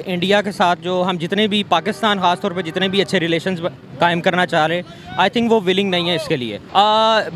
India के साथ जो हम जितने भी पाकिस्तान खास तौर पे जितने भी अच्छे रिलेशंस कायम करना चाह रहे, आई थिंक वो विलिंग नहीं है इसके लिए।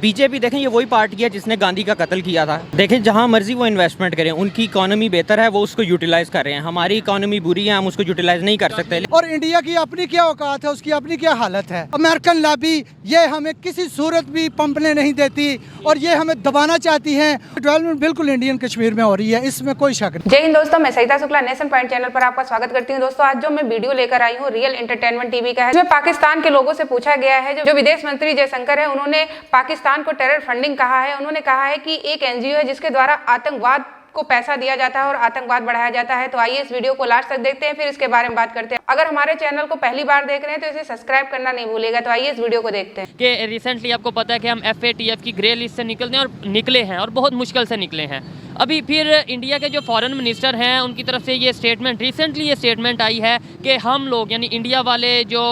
बीजेपी देखें, ये वही पार्टी है जिसने गांधी का कत्ल किया था। देखें, जहां मर्जी वो इन्वेस्टमेंट करें, उनकी इकोनॉमी बेहतर है, वो उसको यूटिलाइज कर रहे हैं। हमारी इकोनॉमी बुरी है, हम उसको यूटिलाइज नहीं कर सकते। और इंडिया की अपनी क्या औकात है, उसकी अपनी क्या हालत है। अमेरिकन लॉबी ये हमें किसी सूरत भी पंपने नहीं देती और ये हमें दबाना चाहती है। डेवलपमेंट बिल्कुल इंडियन कश्मीर में हो रही है, इसमें कोई शक नहीं। जय हिंद दोस्तों, मैं सरिता शुक्ला नेशन पॉइंट चैनल पर आपका स्वागत करती हूं। दोस्तों, आज जो मैं वीडियो लेकर आई हूं रियल एंटरटेनमेंट टीवी का है, जो पाकिस्तान के लोगों से पूछा गया है। जो विदेश मंत्री जयशंकर है, उन्होंने पाकिस्तान को टेरर फंडिंग कहा है। उन्होंने कहा है कि एक एनजीओ है जिसके द्वारा आतंकवाद को पैसा दिया जाता है और आतंकवाद बढ़ाया जाता है। तो आइए इस वीडियो को लास्ट तक देखते हैं, फिर इसके बारे में बात करते हैं। अगर हमारे चैनल को पहली बार देख रहे हैं तो इसे सब्सक्राइब करना नहीं भूलिएगा। तो आइए इस वीडियो को देखते हैं। कि रिसेंटली आपको पता है कि हम FATF की ग्रे लिस्ट से निकले हैं और बहुत मुश्किल से निकले हैं। अभी फिर इंडिया के जो फॉरेन मिनिस्टर हैं, उनकी तरफ से ये स्टेटमेंट आई है कि हम लोग यानी इंडिया वाले जो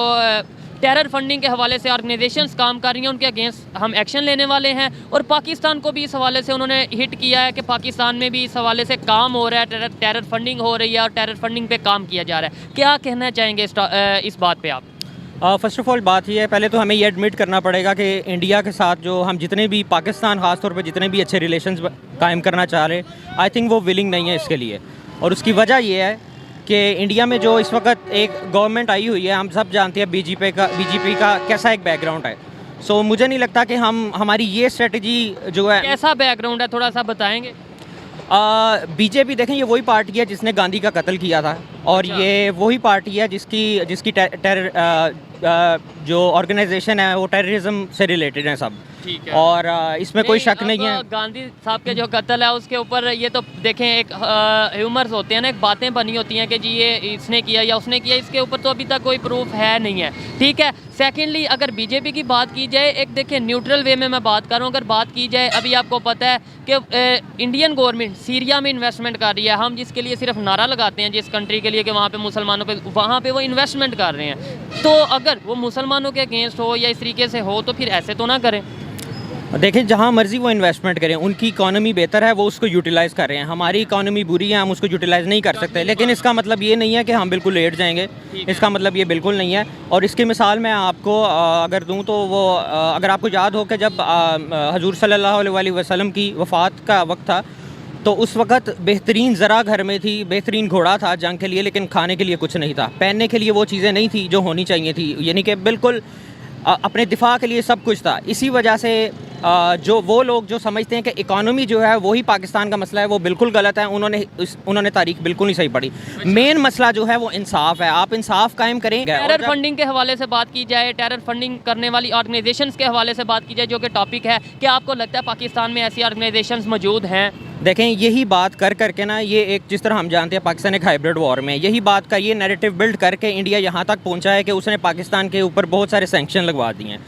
टेरर फंडिंग के हवाले से ऑर्गेनाइजेशंस काम कर रही हैं, उनके अगेंस्ट हम एक्शन लेने वाले हैं। और पाकिस्तान को भी इस हवाले से उन्होंने हिट किया है कि पाकिस्तान में भी इस हवाले से काम हो रहा है, टेरर फंडिंग हो रही है और टेरर फंडिंग पे काम किया जा रहा है। क्या कहना चाहेंगे इस बात पे आप? फ़र्स्ट ऑफ ऑल बात ये है, पहले तो हमें ये एडमिट करना पड़ेगा कि इंडिया के साथ जो हम जितने भी पाकिस्तान खास तौर पे जितने भी अच्छे रिलेशंस कायम करना चाह रहे, आई थिंक वो विलिंग नहीं है इसके लिए। और उसकी वजह ये है कि इंडिया में जो इस वक्त एक गवर्नमेंट आई हुई है, हम सब जानते हैं बीजेपी का कैसा एक बैकग्राउंड है। सो मुझे नहीं लगता कि हमारी ये स्ट्रेटजी जो है। कैसा बैकग्राउंड है, थोड़ा सा बताएंगे? बीजेपी देखें, ये वही पार्टी है जिसने गांधी का कत्ल किया था और ये वही पार्टी है जिसकी जो ऑर्गेनाइजेशन है वो टेररिज्म से रिलेटेड है सब। ठीक है। और इसमें कोई शक नहीं है। गांधी साहब के जो कत्ल है उसके ऊपर ये तो देखें, एक ह्यूमर्स होते हैं ना, एक बातें बनी होती हैं कि जी ये इसने किया या उसने किया, इसके ऊपर तो अभी तक कोई प्रूफ है नहीं है। ठीक है। सेकेंडली, अगर बीजेपी की बात की जाए, एक देखें न्यूट्रल वे में मैं बात कर रहा हूँ, अगर बात की जाए, अभी आपको पता है कि इंडियन गवर्नमेंट सीरिया में इन्वेस्टमेंट कर रही है। हम जिसके लिए सिर्फ नारा लगाते हैं जिस कंट्री के लिए कि वहाँ पे मुसलमानों पे, वहाँ पे वो इन्वेस्टमेंट कर रहे हैं। तो अगर वो मुसलमानों के अगेंस्ट हो या इस तरीके से हो तो फिर ऐसे तो ना करें। देखें, जहां मर्जी वो इन्वेस्टमेंट करें, उनकी इकोनॉमी बेहतर है, वो उसको यूटिलाइज कर रहे हैं। हमारी इकोनॉमी बुरी है, हम उसको यूटिलाइज नहीं कर सकते। लेकिन इसका मतलब ये नहीं है कि हम बिल्कुल लेट जाएंगे, इसका मतलब ये बिल्कुल नहीं है। और इसकी मिसाल मैं आपको अगर दूं तो वो अगर आपको याद हो कि जब हजूर सल्लल्लाहु अलैहि वसल्लम की वफ़ात का वक्त था, तो उस वक्त बेहतरीन ज़रा घर में थी, बेहतरीन घोड़ा था जंग के लिए, लेकिन खाने के लिए कुछ नहीं था, पहनने के लिए वो चीज़ें नहीं थी जो होनी चाहिए थी। यानी कि बिल्कुल अपने दिफा के लिए सब कुछ था। इसी वजह से जो वो लोग जो समझते हैं कि इकोनॉमी जो है वही पाकिस्तान का मसला है, वो बिल्कुल गलत है। उन्होंने तारीख बिल्कुल नहीं सही पढ़ी। मेन मसला जो है वो इंसाफ है। आप इंसाफ कायम करें। टेरर फंडिंग के हवाले से बात की जाए, टेरर फंडिंग करने वाली ऑर्गेनाइजेशंस के हवाले से बात की जाए, जो कि टॉपिक है, क्या आपको लगता है पाकिस्तान में ऐसी ऑर्गेनाइजेशंस मौजूद हैं? देखें, यही बात करके ना, ये एक जिस तरह हम जानते हैं पाकिस्तान एक हाइब्रिड वॉर में, यही बात का ये नैरेटिव बिल्ड करके इंडिया यहाँ तक पहुँचा है कि उसने पाकिस्तान के ऊपर बहुत सारे सैंक्शन लगवा दिए हैं।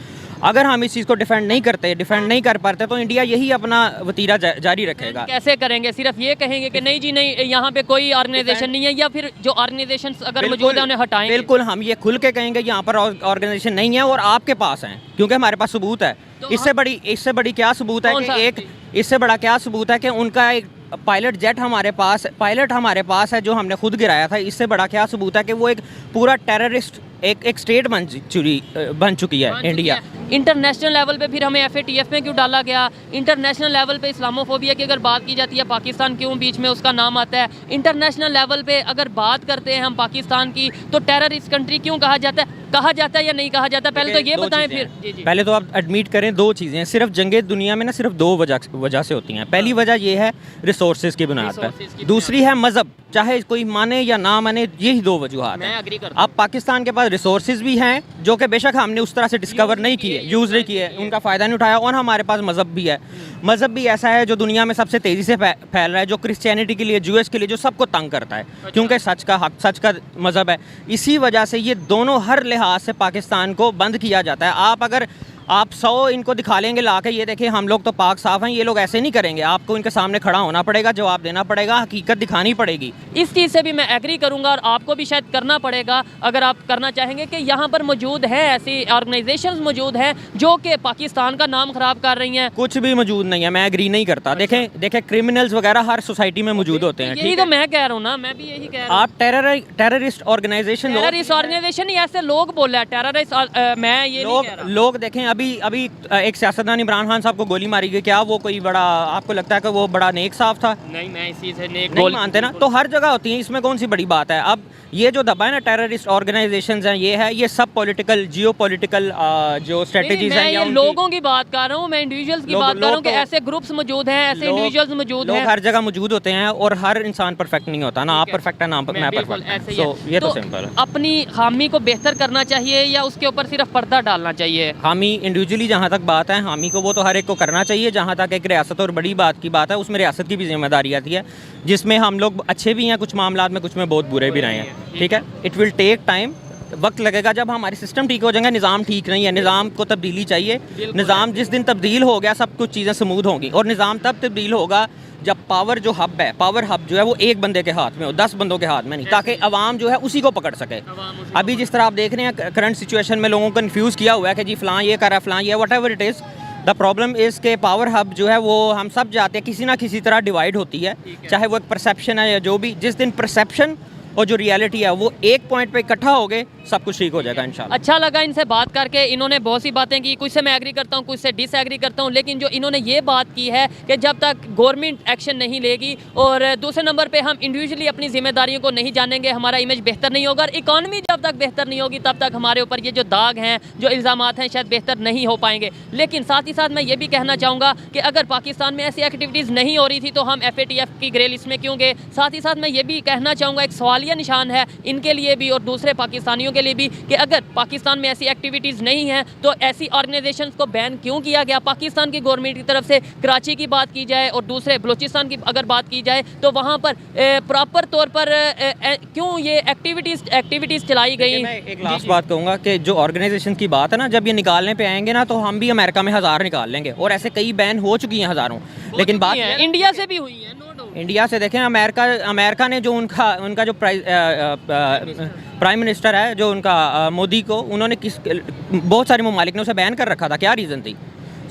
अगर हम इस चीज़ को डिफेंड नहीं कर पाते तो इंडिया यही अपना वतीरा जारी रखेगा। कैसे करेंगे? सिर्फ ये कहेंगे कि नहीं जी नहीं, यहाँ पे कोई ऑर्गेनाइजेशन नहीं है, या फिर जो ऑर्गेनाइजेशन अगर मौजूद है उन्हें हटाएंगे? बिल्कुल, हम ये खुल के कहेंगे यहाँ पर ऑर्गेनाइजेशन नहीं है और आपके पास है, क्योंकि हमारे पास सबूत है। तो इससे बड़ी क्या सबूत है कि इससे बड़ा क्या सबूत है कि उनका एक पायलट हमारे पास है जो हमने खुद गिराया था। इससे बड़ा क्या सबूत है कि वो एक पूरा टेररिस्ट एक स्टेट बन चुकी है इंडिया। इंटरनेशनल लेवल पे फिर हमें FATF में क्यों डाला गया? इंटरनेशनल लेवल पे इस्लामोफोबिया की अगर बात की जाती है, पाकिस्तान क्यों बीच में उसका नाम आता है? इंटरनेशनल लेवल पे अगर बात करते हैं हम पाकिस्तान की, तो टेररिस्ट कंट्री क्यों कहा जाता है या नहीं कहा जाता? पहले तो ये बताएं। फिर पहले तो आप एडमिट करें, दो चीज़ें सिर्फ जंगे दुनिया में ना सिर्फ दो वजह से होती हैं। पहली वजह ये है रिसोर्सेज की बुनियाद पर, दूसरी है मज़हब, चाहे कोई माने या ना माने, यही दो वजूहात हैं। अब पाकिस्तान के पास रिसोर्सेज भी हैं जो कि बेशक हमने उस तरह से डिस्कवर नहीं किए, यूज़ नहीं किए, उनका फ़ायदा नहीं उठाया, और हमारे पास मज़हब भी है। मज़हब भी ऐसा है जो दुनिया में सबसे तेज़ी से फैल रहा है, जो क्रिश्चियनिटी के लिए, जूस के लिए, जो सबको तंग करता है। क्योंकि सच का मज़हब है। इसी वजह से ये दोनों हर लिहाज से पाकिस्तान को बंद किया जाता है। आप अगर आप 100 इनको दिखा लेंगे ला के, ये देखिए हम लोग तो पाक साफ हैं, ये लोग ऐसे नहीं करेंगे। आपको इनके सामने खड़ा होना पड़ेगा, जवाब देना पड़ेगा, हकीकत दिखानी पड़ेगी। इस चीज़ से भी मैं एग्री करूंगा और आपको भी शायद करना पड़ेगा अगर आप करना चाहेंगे कि यहाँ पर मौजूद है ऐसी ऑर्गेनाइजेशंस मौजूद हैं जो कि पाकिस्तान का नाम ख़राब कर रही हैं। कुछ भी मौजूद नहीं है, मैं एग्री नहीं करता। देखें क्रिमिनल्स वगैरह हर सोसाइटी में मौजूद होते हैं। यही तो मैं कह रहा हूँ ना, मैं भी यही कह रहा हूँ। आप टेररिस्ट ऑर्गेनाइजेशन ऑर्गेनाइजेशन ही ऐसे लोग बोल रहे हैं टेररिस्ट, मैं ये नहीं कह रहा। लोग देखें, अभी एक सियासतदान इमरान खान साहब को गोली मारी गई, क्या वो कोई बड़ा, आपको लगता है कि वो बड़ा नेक साफ था? नहीं, मैं इसी से नहीं मानते ना, तो हर जगह होती है, इसमें कौन सी बड़ी बात है। अब ये जो दबा है ना टेररिस्ट ऑर्गेनाइजेशंस हैं, ये सब पॉलिटिकल जियोपॉलिटिकल जो स्ट्रेटजीज हैं, ये लोगों की बात कर रहा हूँ, मैं इंडिविजुअल्स की बात कर रहा हूँ कि ऐसे ग्रुप्स मौजूद हैं, ऐसे इंडिविजुअल्स मौजूद हैं। लोग हर जगह मौजूद होते हैं और हर इंसान परफेक्ट नहीं होता ना। आप परफेक्ट है ना मैं परफेक्ट, तो ये तो सिंपल है। अपनी हामी को बेहतर करना चाहिए या उसके ऊपर सिर्फ पर्दा डालना चाहिए? हामी इंडिविजुअली जहाँ तक बात है, हामी को वो तो हर एक को करना चाहिए। जहाँ तक एक रियासत और बड़ी बात की बात है, उसमें रियासत की भी जिम्मेदारी आती है, जिसमें हम लोग अच्छे भी हैं कुछ मामलात में, कुछ में बहुत बुरे भी रहे हैं। ठीक है, इट विल टेक टाइम, वक्त लगेगा। जब हमारे सिस्टम ठीक हो जाएंगे, निज़ाम ठीक नहीं है, निज़ाम को तब्दीली चाहिए। निज़ाम जिस दिन तब्दील हो गया, सब कुछ चीज़ें स्मूथ होंगी। और निज़ाम तब तब्दील होगा जब पावर जो हब है, पावर हब जो है वो एक बंदे के हाथ में हो, 10 बंदों के हाथ में नहीं, ताकि अवाम जो है उसी को पकड़ सके। अभी जिस तरह आप देख रहे हैं करंट सिचुएशन में लोगों को कन्फ्यूज़ किया हुआ है कि जी फ़लाँ ये कर रहा है, फ़लाँ ये, what ever it is, the problem is के पावर हब जो है वो हम सब जाते हैं, किसी ना किसी तरह डिवाइड होती है, चाहे वो एक परसेप्शन है या जो भी। जिस दिन परसेप्शन और जो रियलिटी है वो एक पॉइंट पे इकट्ठा हो गए, सब कुछ ठीक हो जाएगा इंशाल्लाह। अच्छा लगा इनसे बात करके, इन्होंने बहुत सी बातें की, कुछ से मैं एग्री करता हूँ, कुछ से डिसएग्री करता हूँ, लेकिन जो इन्होंने ये बात की है कि जब तक गवर्नमेंट एक्शन नहीं लेगी और दूसरे नंबर पे हम इंडिविजुअली अपनी जिम्मेदारियों को नहीं जानेंगे, हमारा इमेज बेहतर नहीं होगा। और इकॉनमी जब तक बेहतर नहीं होगी तब तक हमारे ऊपर ये जो दाग हैं, जो इल्ज़ामात हैं, शायद बेहतर नहीं हो पाएंगे। लेकिन साथ ही साथ मैं ये भी कहना चाहूँगा कि अगर पाकिस्तान में ऐसी एक्टिविटीज़ नहीं हो रही थी तो हम FATF की ग्रे लिस्ट में क्यों गए। साथ ही साथ मैं ये भी कहना चाहूँगा, एक सवालिया निशान है इनके लिए भी और दूसरे पाकिस्तानियों के लिए भी कि अगर पाकिस्तान में ऐसी एक्टिविटीज़ नहीं हैं तो ऐसी ऑर्गेनाइजेशंस को बैन क्यों किया गया। पाकिस्तान की गवर्नमेंट की तरफ से कराची की बात की जाए और दूसरे बलूचिस्तान की अगर बात की जाए तो वहाँ पर प्रॉपर तौर पर क्यों ये एक्टिविटीज़ चलाई गई। मैं एक लास्ट बात कहूँगा कि जो ऑर्गेनाइजेशन की बात है ना, जब ये निकालने पे आएंगे ना तो हम भी अमेरिका में 1000 निकाल लेंगे, और ऐसे कई बैन हो चुकी हैं हज़ारों। लेकिन बात इंडिया से भी हुई है, नो डाउट। इंडिया से देखें, अमेरिका ने जो उनका जो प्राइम मिनिस्टर है जो उनका मोदी को, उन्होंने बहुत सारे ममालिक ने उसे बैन कर रखा था। क्या रीज़न थी?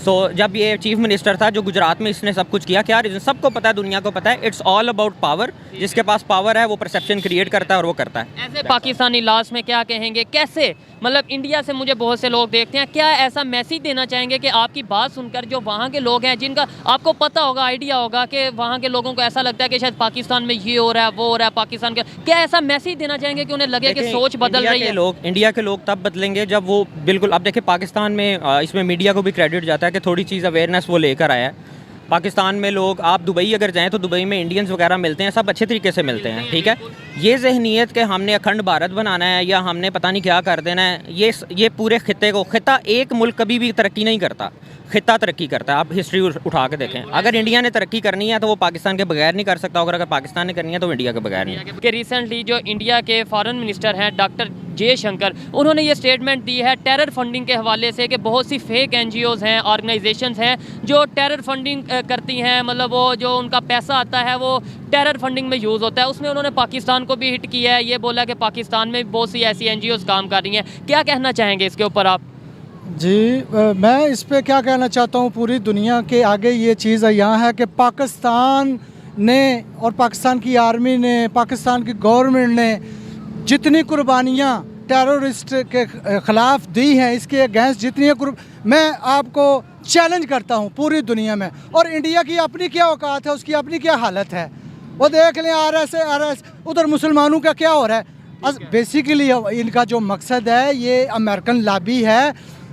जब ये चीफ मिनिस्टर था जो गुजरात में, इसने सब कुछ किया, क्या रीज़न? सबको पता है, दुनिया को पता है। It's all about power. जिसके पास पावर है वो परसेप्शन क्रिएट करता है और वो करता है। ऐसे पाकिस्तानी लास्ट में क्या कहेंगे, कैसे मतलब इंडिया से मुझे बहुत से लोग देखते हैं, क्या ऐसा मैसेज देना चाहेंगे कि आपकी बात सुनकर जो वहाँ के लोग हैं, जिनका आपको पता होगा, आइडिया होगा कि वहाँ के लोगों को ऐसा लगता है कि शायद पाकिस्तान में ये हो रहा है, वो हो रहा है, पाकिस्तान के, क्या ऐसा मैसेज देना चाहेंगे कि उन्हें लगे कि सोच बदल रही है? इंडिया के लोग तब बदलेंगे जब वो बिल्कुल, अब देखिए पाकिस्तान में इसमें मीडिया को भी क्रेडिट जाता है कि थोड़ी चीज़ अवेयरनेस वो लेकर आया है। पाकिस्तान में लोग, आप दुबई अगर जाएं तो दुबई में इंडियंस वगैरह मिलते हैं, सब अच्छे तरीके से मिलते हैं। ठीक है, ये जहनीत कि हमने अखंड भारत बनाना है या हमने पता नहीं क्या कर देना है, ये पूरे खित्ते को, खित्ता एक मुल्क कभी भी तरक्की नहीं करता, खित्ता तरक्की करता है। आप हिस्ट्री उठा के देखें, अगर इंडिया ने तरक्की करनी है तो वो पाकिस्तान के बगैर नहीं कर सकता, अगर पाकिस्तान ने करनी है तो इंडिया के बगैर नहीं। कि रिसेंटली जो इंडिया के फॉरेन मिनिस्टर हैं डॉक्टर जयशंकर, उन्होंने ये स्टेटमेंट दी है टेरर फंडिंग के हवाले से कि बहुत सी फेक NGOs हैं, ऑर्गेनाइजेशंस हैं जो टेरर फंडिंग करती हैं, मतलब वो जो उनका पैसा आता है वो टेरर फंडिंग में यूज़ होता है। उसमें उन्होंने पाकिस्तान को भी हिट किया है, ये बोला कि पाकिस्तान में बहुत सी ऐसी NGOs काम कर रही हैं। क्या कहना चाहेंगे इसके ऊपर आप? जी, मैं इस पे क्या कहना चाहता हूँ, पूरी दुनिया के आगे ये चीज़ यहाँ है कि पाकिस्तान ने और पाकिस्तान की आर्मी ने, पाकिस्तान की गवर्नमेंट ने जितनी कुर्बानियाँ टेररिस्ट के ख़िलाफ़ दी हैं, इसके अगेंस्ट जितनी मैं आपको चैलेंज करता हूँ पूरी दुनिया में। और इंडिया की अपनी क्या औकात है, उसकी अपनी क्या हालत है, वो देख लें। RS उधर मुसलमानों का क्या हो रहा है। बेसिकली इनका जो मकसद है ये अमेरिकन लॉबी है।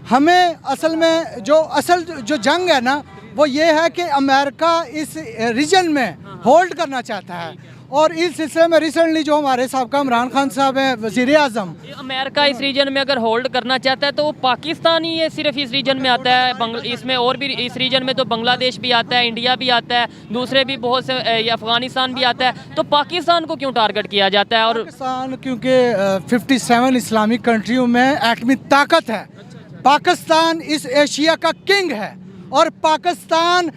हमें असल में जो जंग है ना वो ये है कि अमेरिका इस रीजन में होल्ड करना चाहता है। और इस सिलसिले में रिसेंटली जो हमारे साहब इमरान खान साहब हैं वज़ीर आज़म, अमेरिका इस रीजन में अगर होल्ड करना चाहता है तो पाकिस्तान ही ये सिर्फ इस रीजन में आता है, इसमें और भी इस रीजन में तो बांग्लादेश भी आता है, इंडिया भी आता है, दूसरे भी बहुत से, अफगानिस्तान भी आता है। तो पाकिस्तान को क्यों टारगेट किया जाता है? और पाकिस्तान क्योंकि 57 इस्लामिक कंट्रियों में एटमी ताकत है, पाकिस्तान इस एशिया का किंग है और पाकिस्तान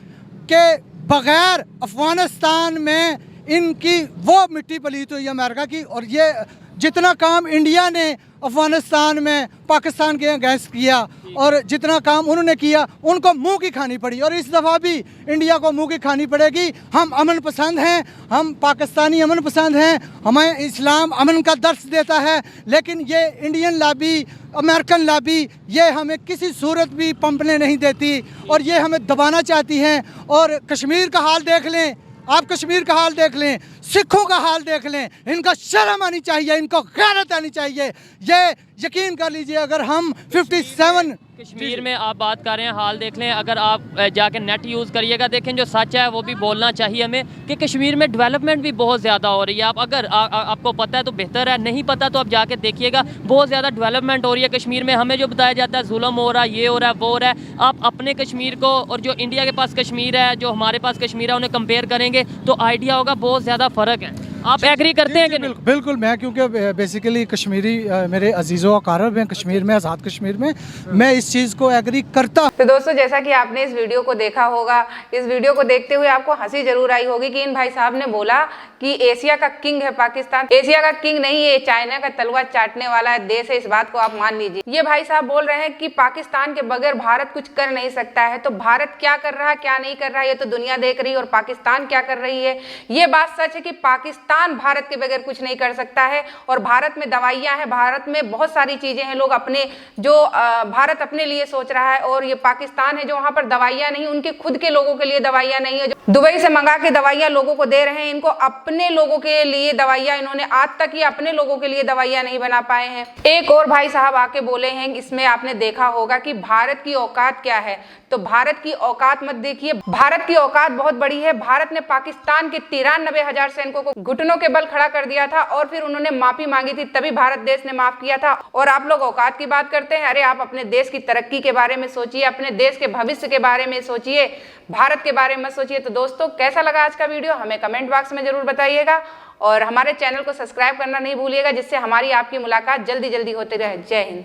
के बगैर अफ़गानिस्तान में इनकी वो मिट्टी पलीत हुई अमेरिका की। और ये जितना काम इंडिया ने अफ़गानिस्तान में पाकिस्तान के अगेंस्ट किया और जितना काम उन्होंने किया उनको मुंह की खानी पड़ी, और इस दफ़ा भी इंडिया को मुंह की खानी पड़ेगी। हम अमन पसंद हैं, हम पाकिस्तानी अमन पसंद हैं, हमें इस्लाम अमन का दर्स देता है, लेकिन ये इंडियन लॉबी, अमेरिकन लॉबी, ये हमें किसी सूरत भी पंपने नहीं देती और ये हमें दबाना चाहती हैं। और कश्मीर का हाल देख लें, आप कश्मीर का हाल देख लें, सिखों का हाल देख लें, इनका शर्म आनी चाहिए, इनको गैरत आनी चाहिए। ये यकीन कर लीजिए, अगर हम 57 कश्मीर में आप बात कर रहे हैं, हाल देख लें, अगर आप जाके नेट यूज़ करिएगा, देखें जो सच है वो भी बोलना चाहिए हमें कि कश्मीर में डेवलपमेंट भी बहुत ज़्यादा हो रही है। आप अगर आपको पता है तो बेहतर है, नहीं पता तो आप जाके देखिएगा, बहुत ज़्यादा डेवलपमेंट हो रही है कश्मीर में। हमें जो बताया जाता है जुल्म हो रहा है, ये हो रहा है, वो हो रहा है, आप अपने कश्मीर को और जो इंडिया के पास कश्मीर है, जो हमारे पास कश्मीर है, उन्हें कंपेयर करेंगे तो आइडिया होगा बहुत ज़्यादा फ़र्क है। आप एग्री करते हैं कि नहीं? बिल्कुल, मैं क्योंकि बेसिकली कश्मीरी मेरे अजीज़ों अकारब हैं कश्मीर में, आज़ाद कश्मीर में, मैं इस चीज़ को एग्री करता। तो दोस्तों, जैसा कि आपने इस वीडियो को देखा होगा, इस वीडियो को देखते हुए आपको हंसी जरूर आई होगी कि इन भाई साहब ने बोला कि एशिया का किंग है पाकिस्तान। एशिया का किंग नहीं, ये चाइना का तलवा चाटने वाला देश है, इस बात को आप मान लीजिए। ये भाई साहब बोल रहे हैं कि पाकिस्तान के बगैर भारत कुछ कर नहीं सकता है। तो भारत क्या कर रहा है, क्या नहीं कर रहा है, ये तो दुनिया देख रही है। और पाकिस्तान क्या कर रही है, ये बात सच है कि पाकिस्तान भारत के बगैर कुछ नहीं कर सकता है। और भारत में दवाइयां हैं, भारत में बहुत सारी चीजें हैं, लोग अपने जो भारत अपने लिए सोच रहा है, और ये पाकिस्तान है जो वहां पर दवाइयां नहीं, उनके खुद के लोगों के लिए दवाइयां नहीं है। दुबई से मंगा के दवाइयां लोगों को दे रहे हैं, इनको अपने लोगों के लिए दवाइयां, इन्होंने आज तक ये अपने लोगों के लिए दवाइयां नहीं बना पाए हैं। एक और भाई साहब आके बोले हैं, इसमें आपने देखा होगा कि भारत की औकात क्या है। तो भारत की औकात मत देखिए, भारत की औकात बहुत बड़ी है। भारत ने पाकिस्तान के 93,000 सैनिकों को घुटनों के बल खड़ा कर दिया था और फिर उन्होंने माफी मांगी थी, तभी भारत देश ने माफ किया था। और आप लोग औकात की बात करते हैं। अरे आप अपने देश की तरक्की के बारे में सोचिए, अपने देश के भविष्य के बारे में सोचिए, भारत के बारे में सोचिए। तो दोस्तों, कैसा लगा आज का वीडियो हमें कमेंट बॉक्स में जरूर बताइएगा, और हमारे चैनल को सब्सक्राइब करना नहीं भूलिएगा, जिससे हमारी आपकी मुलाकात जल्दी जल्दी होती रहे। जय हिंद।